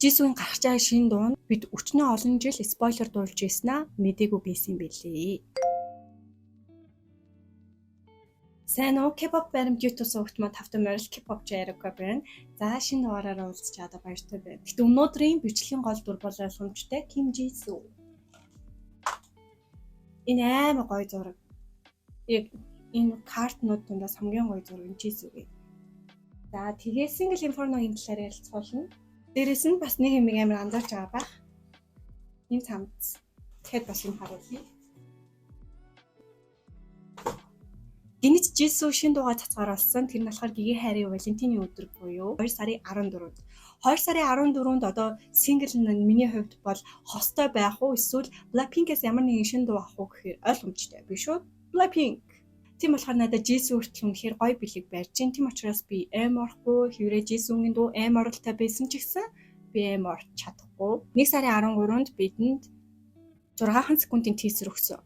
Jisoo-гийн гарч байгаа шинэ дуу нь бид өчнөө олон жил спойлер дуулж ирсэн мэдээгүй байсан юм билээ. Сайн уу? K-pop баримт YouTube сувгтмаа тавтай морил K-pop Jericho байна. За шинэ дугаараараа уулзч чадаа баяртай байна. Гэтэ өнөөдрийн бичлэгийн гол дүр бол ойлгомжтой Kim Jisoo. Энэ амар гоё зураг. Яг энэ картнууд дундаас хамгийн гоё зураг нь Jisoo-гийн. За тэгээ single inferno-гийн талаар ярилцуулна. Дээрээс нь бас нэг юм амар анзаарч байгаа байх. Энэ цамц. Тэгэхэд бас юм харуулъя. Гинэт Jisoo шинэ дугаар цацгаар болсон. Тэр нь болохоор Гиги хайрын Валентины өдөр буюу 2 сарын 14-нд. 2 сарын 14-нд одоо single нь миний хувьд бол хостой байх уу эсвэл Blackpink-ээс ямар нэгэн шинэ дуу авах уу гэхээр ойлгомжтой биш үү? Blackpink. Тийм болохоор надад Jisoo хүртэл үнэхээр гоё бэлэг барьж байна. Тийм учраас би aim орохгүй. Хэврээ Jisoo-гийн дуу aim оролтой байсан ч гэсэн би aim орч чадахгүй. 1 сарын 13-нд бидэнд 6 секундын тийзер өгсөн.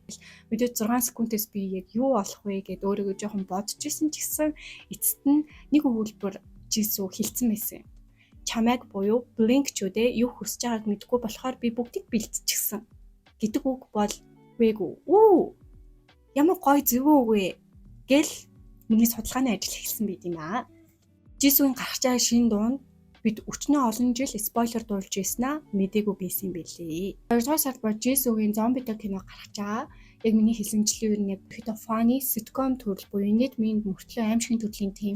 Мэдээд 6 секундээс би яг юу болох вэ гэдээ өөрийгөө жоохон бодож исэн ч гэсэн эцэст нь нэг өгүүлбэр Jisoo хэлсэн байсан. Чамайг буюу Blink-чүүдээ юу хүсэж байгааг мэдэхгүй болохоор би бүгдийг бэлтчихсэн гэдэг үг бол үгүй. Ямар гоё зөвөө үг вэ гэл миний судалгааны ажил эхэлсэн байт юм аа. Jisoo-гийн гарч байгаа шинэ дуу нь бид өчнөө олон жил спойлер дуулж ирсэн мэдээгүй байсан юм билээ. 2 дугаар сард бол Jisoo-гийн зомбитой кино гарч байгаа. Яг миний хэлсэнчлэн юу нэг funny sitcom төрөл буюу нийтмийн мөртлөө аимшигын төрлийн тим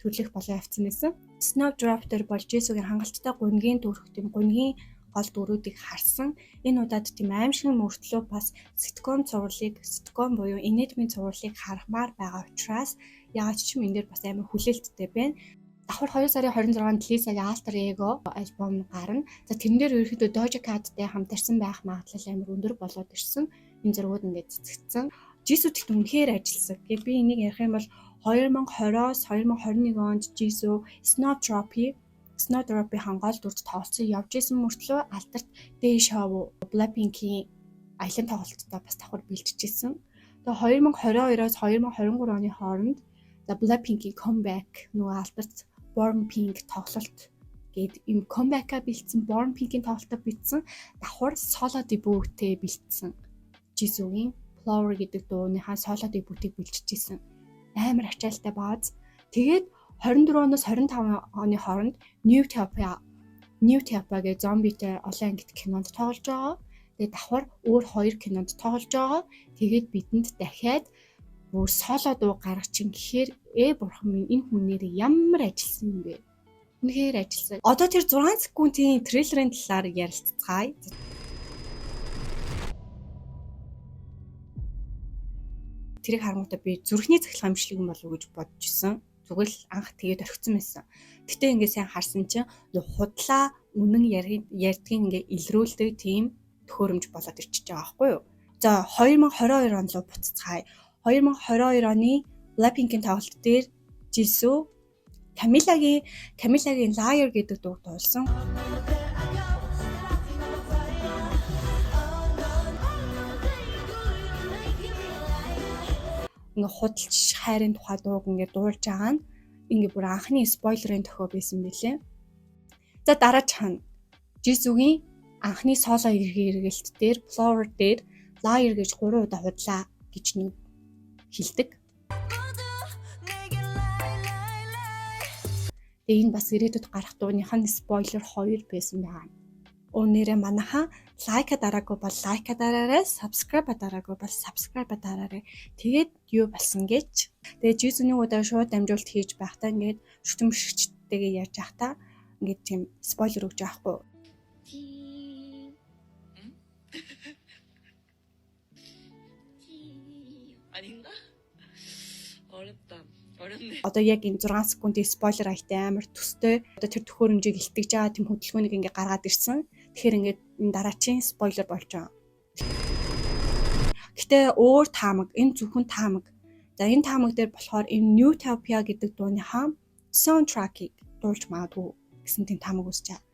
төрлөх болоо явцсан байсан. Snowdrop дээр бол Jisoo-гийн хангалттай гунгийн төрх тийм гунгийн гол дүрүүдийг харсан. Энэ удаад тийм аимшигын мөртлөө бас sitcom буюу нийтмийн цувралыг харахмаар байгаа учраас яагаад ч юм энэ дээр бас амар хүлээлттэй байна. Давхар 2 сарын 26-нд Lisa-гийн Alter Ego альбом гарна. За тэрэн дээр ерөөхдөө Doja Cat-тай хамтарсан байх магадлал амар өндөр болоод ирсэн. Энэ зургууд ингээд цэцэгдсэн. Jisoo тэгт үнэхээр ажилласан. Би энийг ярих юм бол 2020-оос 2021 онд Jisoo Snowdrop-ийн гол дүрд тоглосон явж исэн мөртлөө алдарт Daeshow Blackpink-ийн аялын тоглолттой бас давхар бэлтжижсэн. Тэгээ 2022-оос 2023 оны хооронд Blackpink-ийн comeback нөгөө алдарт Born Pink тоглолт гээд юм comeback-а бэлдсэн Born Pink-ийн тоглолтоо бэлдсэн давхар solo debut-тэй бэлдсэн Jisoo-гийн Flower гэдэг дууныхаа solo debut-ийг бэлтжижсэн. Амар ачаалтай бааз. Тэгээд 24-оос 25 оны хооронд Newtopia гэх зомбитэй олон ангит кинонд тоглож байгаа. Тэгээд давхар өөр 2 кинонд тоглож байгаа. Тэгээд бидэнд дахиад бүр соло дуу гаргачин гэхээр бурхан минь энэ хүнээр ямар ажилласан юм бэ? Үнэхээр ажилласан. Одоо тэр 6 секундын трейлерын талаар ярилцгаая. Тэрийг харангуйта би зүрхний цахилгаан имшлэг юм болов уу гэж бодож исэн. Зүгээр л анх тэгээд орхисон байсан. Гэтэ ингээд сайн харсан чинь худлаа үнэн ярьдгийг ингээд илрүүлдэг тийм төхөөрөмж болоод ирчихэж байгаа байхгүй юу? За 2022 он руу буцацгаая. 2022 оны Blackpink-ийн тоглолт дээр Jisoo Camilla-гийн Liar гэдэг дуу дуулсан. Ингээ худалч хайрын тухай дууг ингээ дуулж байгаа нь ингээ бүр анхны спойлерын тохио байсан билээ. За дараач Jisoo-гийн анхны соло эргэлт дээр Flower дээр Liar гэж 3 удаа худлаа гэж нэг хэлдэг. Тэгээ энэ бас ирээдүйд гарах дууных нь спойлер 2 байсан байгаа. Өнөөдөр манайхан лайка дараагүй бол лайка дараарай, subscribe дараагүй бол subscribe дараарай. Тэгээд юу болсон гэж. Тэгээ Jisoo-ний удаа шууд дамжуулт хийж байхдаа ингээд шүтэмшигчтэйгээ ярьж байхдаа ингээд тийм спойлер өгч байхгүй. 아닌가? 어렵네. Одоо яг энэ 6 секундын спойлер аятай амар төстэй. Одоо тэр төхөөрөмжийг илтгэж байгаа тийм хөдөлгөөнийг ингээ гаргаад ирсэн. Тэгэхээр ингээд энэ дараачийн спойлер болж байгаа. Гэтэ өөр таамаг, энэ зөвхөн таамаг. За энэ таамаг дээр болохоор энэ Newtopia гэдэг дууныхаа soundtrack-ийг дуулж магадгүй гэсэн тийм таамаг үүсэж байгаа.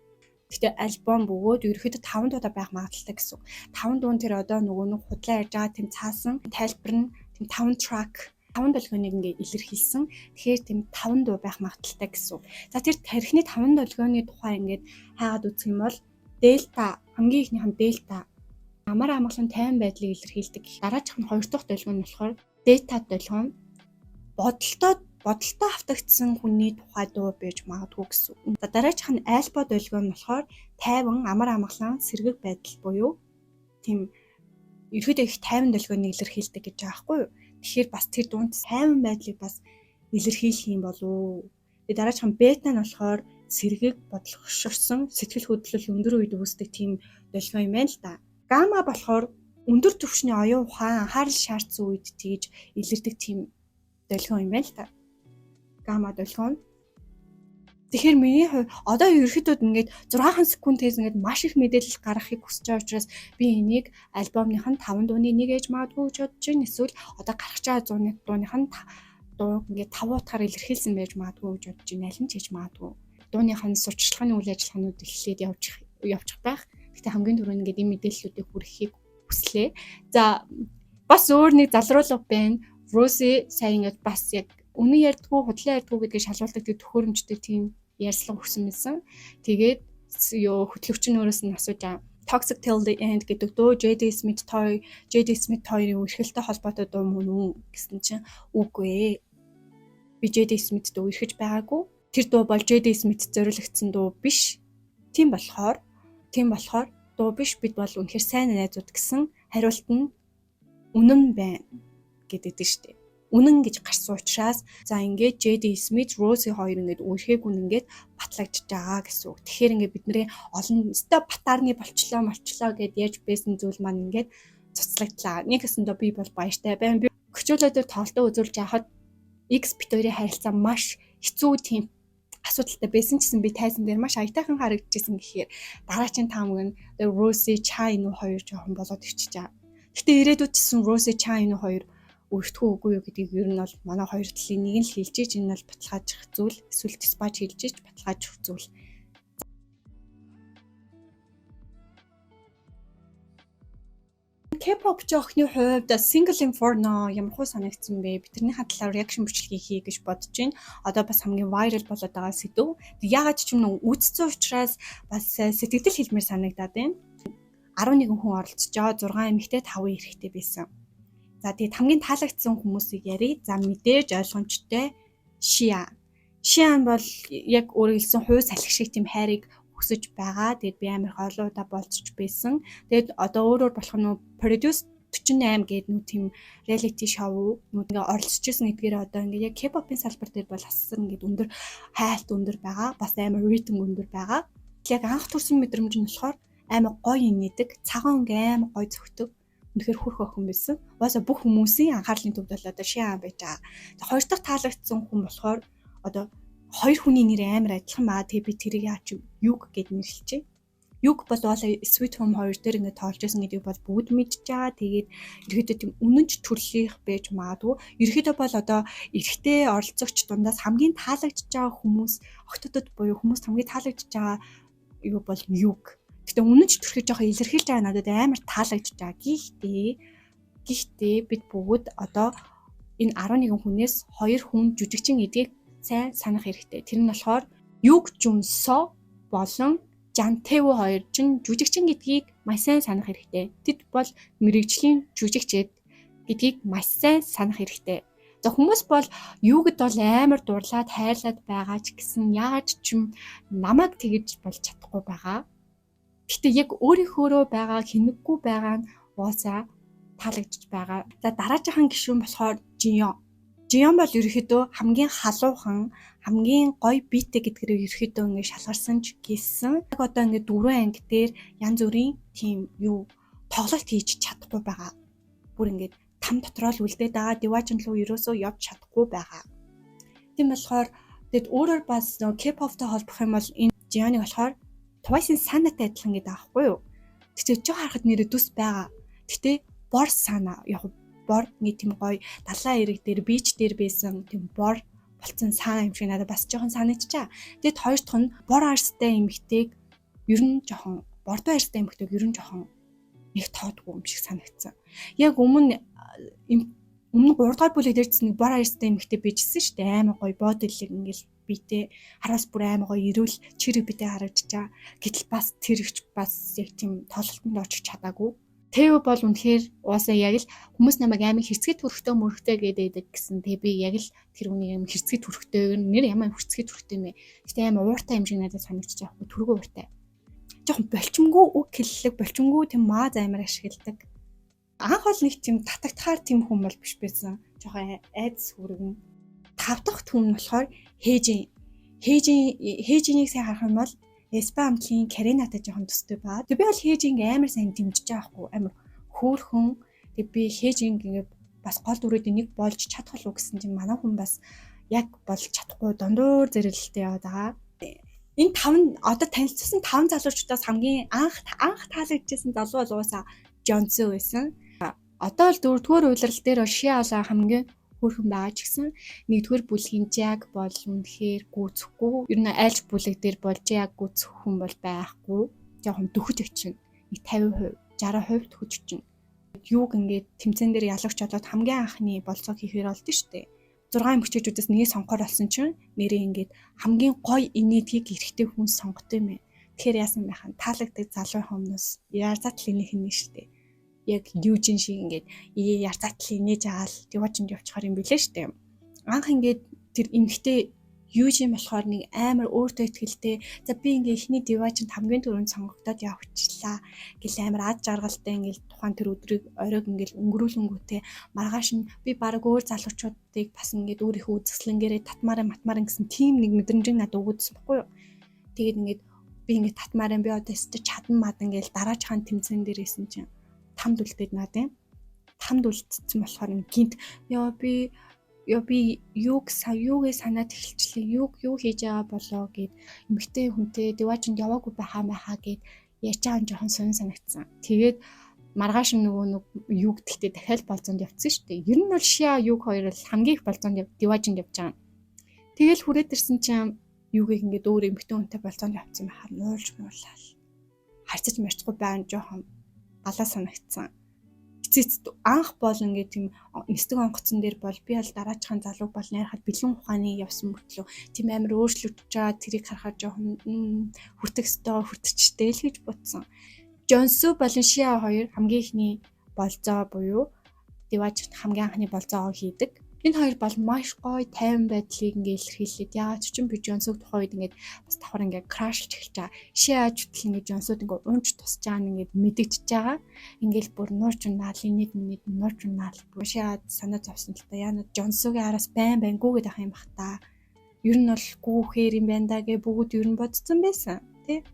Гэтэ альбом бөгөөд ерөөхдөө 5 дуу байх магадлалтай гэсэн. 5 дуун тэр одоо нөгөө нэг худлаа ярьж байгаа тийм цаасан тайлбар нь тийм 5 track 5 долгионыг ингээ илэрхийлсэн. Тэгэхээр тийм 5 дуу байх магадaltaй гэсэн үг. За тэр тархины 5 долгионы тухай ингээд хаагаад үзэх юм бол дельта хамгийн ихнийх нь дельта амар амгалан тайван байдлыг илэрхийлдэг. Дараачих нь 2 дахь долгион нь болохоор дельта долгион. Бодолтой автагдсан хүний тухай дуу байж магадгүй гэсэн үг. За дараачих нь альфа долгион нь болохоор тайван амар амгалан сэргэг байдал буюу тийм ерөөдөө их тайван долгионыг илэрхийлдэг гэж байгаа байхгүй юу? Тэгэхээр бас тэр дунд тайван байдлыг бас илэрхийлэх юм болов. Тэгээ дараачих нь бета нь болохоор сэргийг бодлогошорсон сэтгэл хөдлөл өндөр үед үүсдэг тийм долгион юм байна л да. Гамма болохоор өндөр түвшний оюун ухаан анхаарал шаардсан үед тэгж илэрдэг тийм долгион юм байна л да. Гамма долгион. Тэгэхээр миний хувьд одоо ерөөхдөө ингээд 6 секундээс ингээд маш их мэдээлэл гаргахыг хүсэж байгаа учраас би энийг альбомных нь 5 дууны нэг ээж магадгүй гэж бодож байна. Эсвэл одоо гарч байгаа 100 дууных нь дуу ингээд 5 утгаар илэрхийлсэн байж магадгүй гэж бодож байна. Аль нь ч хийж магадгүй. Дууных нь сурталчилгааны үйл ажиллагаанууд эхлээд явчих байх. Гэхдээ хамгийн түрүүнд ингээд энэ мэдээллүүдийг хүргэхийг хүслээ. За бас өөр нэг залруулга байна. Роси сайн ингээд бас яг үнэн ярьдгүй, худлаа ярьдгүй гэдгийг шалгуулдаг тийм төхөөрөмжтэй тийм ярьслага өгсөн байсан. Тэгээд хөтлөгч нь өөрөөс нь асууж байгаа. Toxic Till the End гэдэг дуу JD Smith хоёрын үргэлжлэлтэй холбоотой дуу мөн үү гэсэн чинь үгүй ээ. Би JD Smith дуу эрхэж байгаагүй. Тэр дуу бол JD Smith зориулагдсан дуу биш. Тийм болохоор дуу биш, бид бол үнэхээр сайн найзууд гэсэн хариулт нь үнэн байна гэдэг дээ шүү дээ. Үнэн гэж гарсан учраас за ингээд JD Smith, Rosie хоёр ингээд үрхээгүй ингээд батлагдж байгаа гэсэн үг. Тэгэхээр ингээд бидний олон өстой батаарны болчлоо гэд яаж байсан зүйл маань ингээд цуцлагдлаа. Нэг хэсэндээ би бол баяртай байна. Би көчөөлөдөр тоглолтоо үзүүлж яхад X бит хоёрын харилцаа маш хэцүү тийм асуудалтай байсан ч гэсэн би тайзан дээр маш аятайхан харагдчихсэн гэхээр дараачийн таамаг нь Rosie Cha энэ хоёр жоохон болоод ичиж байгаа. Гэтэ ирээдүйд чсэн Rosie Cha энэ хоёр өртгөө үгүй юу гэдгийг ер нь бол манай хоёр талын нэг нь л хэлж ийж энэ бол баталгаажих зүйл, эсвэл диспач хэлж ийж баталгаажих зүйл. K-pop жоохны хувьд Single Inferno ямар хөө санагдсан бэ? Бидэрний талаар реакшн бичлэгийг хий гэж бодож байна. Одоо бас хамгийн viral болоод байгаа сэдв. Яагаад ч юм уу үзсэн учраас бас сэтгэл хэлмээр санагдаад байна. 11 хүн оролцож байгаа, 6 эмэгтэй, 5 эрэгтэй байсан. За тэгээд хамгийн таалагдсан хүмүүсийг ярий. За мэдээж ойлгомжтой Шиан бол яг өөрөөр хэлсэн хувь салхи шиг тийм хайрыг хүсэж байгаа. Тэгээд би амар хоолойдоо болцож байсан. Тэгээд одоо өөрөөр болох нь Produce 48 гэдэг нэг тийм reality show ингээ оролцож исэн гэдгээр одоо ингээ яг K-pop-ын салбар дээр бол асар ингээ өндөр хайлт өндөр байгаа. Бас амар рейтинг өндөр байгаа. Яг анх төрсэн мэдрэмж нь болохоор амар гоё инээдэг, цагаан ингээ амар гоё зөгтөг. Үнэхээр хүрх охин байсан. Угаасаа бүх хүмүүсийн анхаарлын төвд бол одоо Шиан байж байгаа. Хоёр дахь таалагдсан хүн болохоор одоо хоёр хүний нэр амар адилхан байгаа. Тэгээ би тэрийг яач Юг гэд нэрлэлчээ. Юг бол Sweet Home 2 дээр ингээд тоолж байсан гэдгийг бол бүгд мэдж байгаа. Тэгээд ерөөдөө тийм үнэнч төрлийнх байж магадгүй. Ерөөдөө бол одоо эрэгтэй оролцогч дундаас хамгийн таалагдж байгаа хүмүүс, охтодод буюу хүмүүст хамгийн таалагдж байгаа юу бол Юг. Гэтэ үнэнч төрхөж жоохон илэрхийлж байгаа надад амар таалагдж байгаа. Гэхдээ бид бүгд одоо энэ 11 хүнээс 2 хүн жүжигчин гэдгийг сайн санах хэрэгтэй. Тэр нь болохоор Юг Жунсо болон Жантево хоёр чинь жүжигчин гэдгийг маш сайн санах хэрэгтэй. Тэд бол мэрэгжлийн жүжигчид гэдгийг маш сайн санах хэрэгтэй. За хүмүүс бол юугд бол амар дурлаад хайрлаад байгаа ч гэсэн яаж ч юм намайг тэгж болж чадахгүй байгаа. Гэтэ яг өөрийнхөөрөө байгаа хинэггүй байгаа нь уусаа таалагдж байгаа. За дараагийнхан гишүүн болохоор Жион бол ерөөхдөө хамгийн халуухан, хамгийн гоё битээ гэдгээр ерөөхдөө ингэ шалгарсан ч гэсэн яг одоо ингэ 4 анги дээр янз бүрийн тийм юу тоглолт хийж чадахгүй байгаа. Бүр ингэ там дотроо л үлдээд байгаа. Диважн руу ерөөсөө явж чадахгүй байгаа. Тийм болохоор тэгэд өөрөөр бас K-pop-тай холбох юм бол энэ Жионыг болохоор Twice-ийн санаатай адилхан гэдэг аахгүй юу? Тэгтээ жоо харахад нэрээ дүс байгаа. Гэтэ бор санаа яг бор нэг тийм гоё далайн эрэг дээр бич дээр байсан тийм бор болцсон саан юм шиг надад бас жоохон санагдчихаа. Тэгэд хоёр дахь нь бор арстай эмэгтэйг ер нь жоохон бордоо арстай эмэгтэйг ер нь жоохон их тоодгүй юм шиг санагдсан. Яг өмнө Өмнө 3 дахь бүлэг дээрсэн нэг бор хайрцтай эмэгтэй bijсэн шүү дээ. Аймаг гоё бодлыг ингээл битэй хараас бүр аймаг гоё эрүүл чирэг битэй харагдчихаа. Гэтэл бас тэр ихч бас яг тийм тоглолтонд очих чадаагүй. Тэв бол үнэхээр уусаа яг л хүмүүс намайг амар хэрцгий төрхтэй мөрхтэй гэдэг гэсэн. Тэгээ би яг л тэр үнийг амар хэрцгий төрхтэйгээр нэр ямар хэрцгий төрхтэй мэ. Гэтэ амар ууртай юм шиг надад санагдчих яахгүй түргүү ууртай. Жохон болчмгүй үг хэллэг, болчмгүй тийм маа займар ашигладаг. Анх бол нэг тийм татагдахаар тийм хүн бол биш байсан. Жохон айдас хүргэн. 5 дахь хүн нь болохоор Хээжинийг сайн харах юм бол Эспа амтлын Каринатай жоохон төстэй баа. Тэг би бол Хээжинг амар сайн дэмжиж байгаа хгүй амар хөөрхөн. Тэг би Хээжинг ингээ бас гол дүрүүдийн нэг болж чадах уу гэсэн чинь манай хүн бас яг болж чадахгүй дундуур зэрэглэлтэй яваад байгаа. Энэ 5 одоо танилцсан 5 залуучуудаас хамгийн анх таалагдчихсан залуу бол уусаа Джонсо байсан. Одоо л 4-р улирал дээр Шиала хамгийн хөөрхөн байгаа ч гэсэн 1-р бүлгийн Жаг бол үнэхээр гүйцэхгүй. Ер нь айлч бүлэг дээр болж яг гүйцэх хүн бол байхгүй. Жохон дөхөж очино. 50%, 60% дөхөж очино. Юуг ингээд тэмцээн дээр ялагч болоод хамгийн анхны болцоог хийхээр болдсон шүү дээ. 6 эмэгтэйчүүдээс нэгийг сонгохоор болсон чинь нэрээ ингээд хамгийн гоё энергиг эрэгтэй хүн сонгодог юм ээ. Тэгэхээр яасан бэ хаан таалагддаг залуу хүмүүс яарзатлын нэг нь шүү дээ. Яг Южин шиг ингээд ярцаатлын нээж агаал диважинд явчихаар юм билээ штэ. Анх ингээд тэр эмгтэй Южин болохоор нэг амар өөртөө ихтэй. За би ингээд эхний диважинд хамгийн түрүүнд сонгогдоод явчихлаа. Гэл амар ад жаргалтай ингээд тухайн тэр өдрийг оройг ингээд өнгөрүүлэнгүүтээ маргааш нь би баг өөр залуучуудыг бас ингээд өөрийнхөө үзэсгэлэнгээрээ татмаар гэсэн тийм нэг мэдрэмжийг надад өгөөдсөн баггүй юу. Тэгээд ингээд би ингээд татмаар би одоо өстө чадан мадан гээл дараачихан тэмцээн дээрээсэн чинь тамд үлдээд надад тамд үлдсэн болохоор гинт би юугээ санаад эхэлчлээ юу хийж байгаа болоо гэд эмгтэй хүнтэй диважинд яваагүй байхаа гэд ярьж байгаа жоохон сонь санагдсан. Тэгээд маргааш нөгөө юу гэдэгтээ дахиад болцоонд явцсан шүү дээ. Ер нь бол Шиа юг хоёр л хамгийн их болцоонд диважинд явж байгаа. Тэгэл хүрээд ирсэн чинь юугийг ингээд өөр эмгтэй хүнтэй болцоонд явцсан байхаар нуулж муулаад харьцаж марцгүй байна жоохон галаа санагдсан. Эцэст анх бол ингээд тийм нэстэг онгоцон дээр бол би бол дараачихан залуу бол найрахад бэлэн ухааны явсан мөртлөө тийм амар өөрчлөгдөж байгаа тэрийг харахад жоохон хүртэгчтэй л гэж бодсон. Джонсо болон Шиа хоёр хамгийн ихний болцоо буюу диважид хамгийн анхны болцоогоо хийдэг. Энэ хоёр бол маш гоё тайван байдлыг ингээд илэрхийлээд яагаад ч би Джонсог тухайн үед ингээд бас давхар ингээд крашлж эхэлж байгаа. Шиаж хөтл ингээд Джонсод ингээд унж тусч байгаа ингээд мэдэгдэж байгаа. Ингээд бүр нуурч унаал инээд нуурч унаал бүр Шиад санаа зовсон л та яа Джонсогийн араас байн гүүгээд ах юм бах та. Ер нь бол гүүхээр юм байна да гэ бүгд ер нь бодсон байсан тий.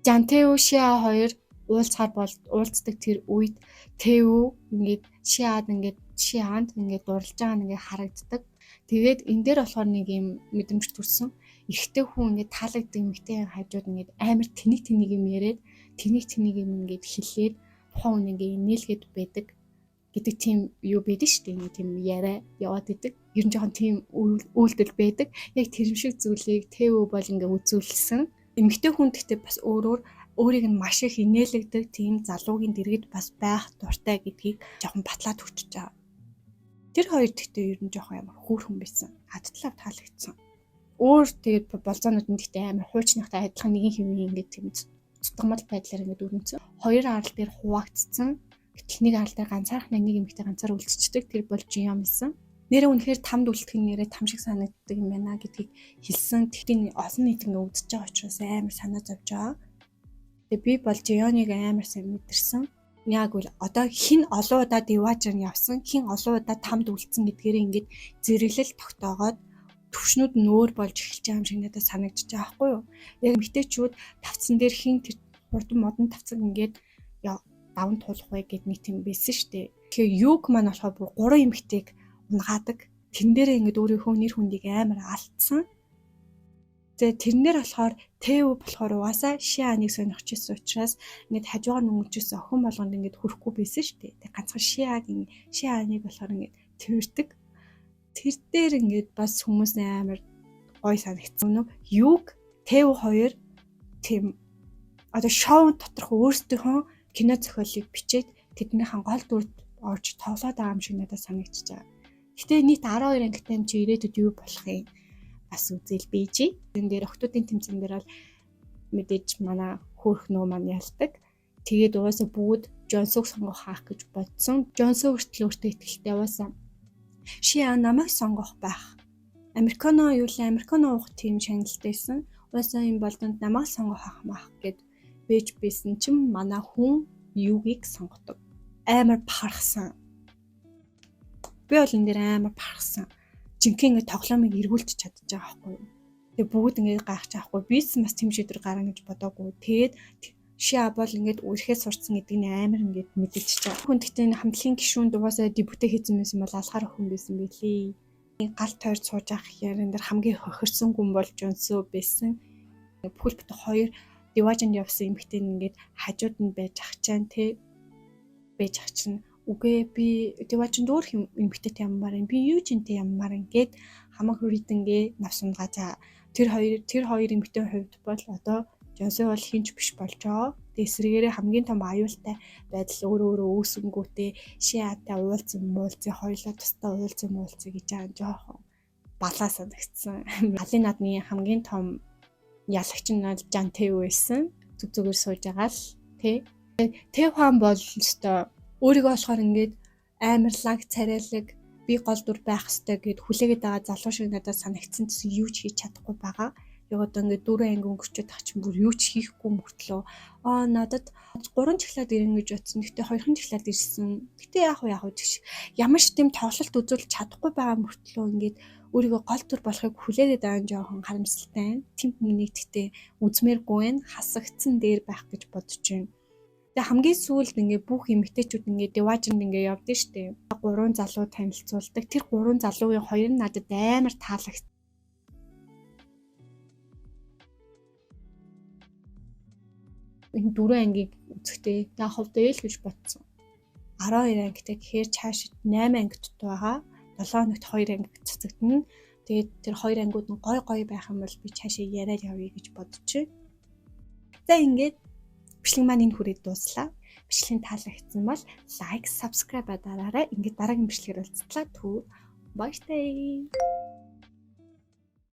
Жантео Шиа хоёр уулздаг тэр үед Тэв ингээд Шиад ингээд Шианд ингээд дурлж байгаа нэгээ харагддаг. Тэгээд энэ дээр болохоор нэг юм мэдрэмж төрсөн. Эхтэй хүн ингээд таалагддаг эмэгтэй хажууд ингээд амар тэнийг юм яриад тэнийг юм ингээд хэлээд тухайн хүн ингээд нээлгээд байдаг гэдэг тийм юу байдаг шүү дээ. Нэг тийм яриа яваад идэг. Ер нь жоохон тийм үйлдэл байдаг. Яг тэр шиг зүйлийг Тэв бол ингээд үзүүлсэн. Эмэгтэй хүн гэхдээ бас өөрийг нь маш их инээлгдэг тийм залуугийн дэргэд бас байх дуртай гэдгийг жоохон батлаад өгчөж байгаа. Тэр хоёр гэхдээ ер нь жоохон амар хөөрхөн байсан. Хаттлаа таалагдсан. Тэгээд болзоонууд нь гэхдээ амар хуучныхтай адилхан нэгэн хэвийн ингээд тийм цутгамал байдлаар ингээд өрнөцсөн. Хоёр арал дээр хуваагдсан. Гэтэл нэг арал дээр ганцаархнаа нэг эмэгтэй ганцаар үлдчихдэг. Тэр бол Жиом хэлсэн. Нэрээ үнэхээр тамд үлдэх нь нэрээ там шиг санагддаг юм байна гэдгийг хэлсэн. Тэгтээ олон нийт ингээд өвдөж байгаа учраас амар санаа зовж байгаа. Тэгээ би бол Жионыг амар сайн мэдэрсэн. Яг үл одоо хин олон удаа диважир явсан, хин олон удаа тамд үлдсэн гэдгээр ингээд зэрэглэл тогтоогоод төвшнүүд нь өөр болж эхэлж байгаа юм шиг надад санагдчих байгаа байхгүй юу? Яг мэтээчүүд тавцсан дээр хин тэр хурдан модон тавцсан ингээд даван туулах вэ гэд нэг тийм байсан шүү дээ. Тэгэхээр юг маань болохоор бүр 3 эмэгтэйг унгаадаг. Тэн дээрээ ингээд өөрийнхөө нэр хүндийг амар алдсан. Тэгээ тэрнэр болохоор Тэв болохоор угаасаа Шианыг сонирхож ирсэн учраас ингээд хажуугаар нүнгжсэн охин болгонд ингээд хүрэхгүй байсан шүү дээ. Тэгээ ганцхан Шианыг болохоор ингээд тэрдэг. Тэр дээр ингээд бас хүмүүс амар гой санагдсан. Юг Тэв хоёр тийм одоо шоу доторх өөрсдийнхөө кино зохиолыг бичээд тэднийхэн гол дүрд орж тоглоод байгаа юм шиг надад санагдчихж байгаа. Гэтэ нийт 12 ангитай юм чи ирээдүйд юу болох юм? Бас үзэл бийж. Энэ дээр охтуудын тэмцээн дээр бол мэдээж манай хөөх нөө маань ялдаг. Тэгээд угаасаа бүгд Жонсог сонгох хаах гэж бодсон. Жонсог хүртэл өөртөө ихтэй угаасаа ши намайг сонгох байх. Американо юу л Американо уух тийм шаналлтайсэн. Угаасаа юм болдонд намайг сонгох хаах маах гэд бэж бийсэн чинь манай хүн юугийг сонгодог. Амар пархсан. Би бол энэ дээр амар пархсан. Жинхэнэ тоглоомыг эргүүлж чадчих байгаа байхгүй юу? Тэгээ бүгд ингээд гайхаж байхгүй. Бийс бас тэм шийдвэр гаргана гэж бодоагүй. Тэгээд шиа бол ингээд үрхээ сурцсан гэдэг нь амар ингээд мэдчихэж байгаа. Хүн гэхдээ хамтлагийн гишүүнд угаасаа дебютэ хийсэн байсан бол алхаар охин байсан билий. Гал тойр сууж авах яран дээр хамгийн хохирсон хүн бол Жонсоо байсан. Бүхэл бүтэн хоёр диважинд явсан эмэгтэй ингээд хажууд нь байж ах чаан те байж ах чинь үгүй би диважинд өөр эмэгтэйтэй яммаар юм. Би юу ч энтэй яммаар ингээд хамаг хүридэнгээ навсунгаа за тэр хоёр эмэгтэй хувьд бол одоо Жонсоо бол хинч биш болжоо. Тэгээ эсрэгээрээ хамгийн том аюултай байдал өөрөө үүсэнгүүтээ шиатай уулзсан хоёулаа тусдаа уулзсан гэж аа жоохон балаа санагдсан. Алын наадмын хамгийн том ялагч нь бол Жантэв байсан. Зүгээр сууж байгаа л тий. Тэв хаан бол өстой өөрийгөө болохоор ингээд амар лаг царайлаг би гол дүр байх хэвээр гэд хүлээгээд байгаа залуу шиг надад санагдсан гэсэн юу ч хийж чадахгүй байгаа. Яг одоо ингээд 4 анги өнгөрчөөд тах чинь бүр юу ч хийхгүй мөртлөө надад 3 чиглэлд ирэн гэж бодсон. Гэхдээ 2хан чиглэлд ирсэн. Гэтэ яг тийш ямар ч тийм тоглолт үзүүлж чадахгүй байгаа мөртлөө ингээд өөрийгөө гол дүр болохыг хүлээгээд байгаа нь жоохон харамсалтай. Тим хүмүүний гэхдээ үзмээргүй байна. Хасагдсан дээр байх гэж бодож байна. Тэгээ хамгийн сүүлд ингээд бүх эмэгтэйчүүд ингээд диважинд ингээд явдсан шүү дээ. 3 залуу танилцуулдаг. Тэр 3 залуугийн хоёр нь надад амар таалагдсан. Энэ 4 ангийг үзэхдээ яг хөвдөө л гэж бодсон. 12 ангитай гэхээр цааш 8 анги дутуу байгаа. 7 хоногт 2 анги цацагдана. Тэгээд тэр 2 ангиуд нь гой байх юм бол би цаашаа яриад явъя гэж бодож байна. За ингээд бичлэг маань энэ хүрээд дууслаа. Бичлэг таалагдсан бол лайк, subscribe дараарай. Ингээд дараагийн бичлэгээр уулзтлаа. Түр баяртай.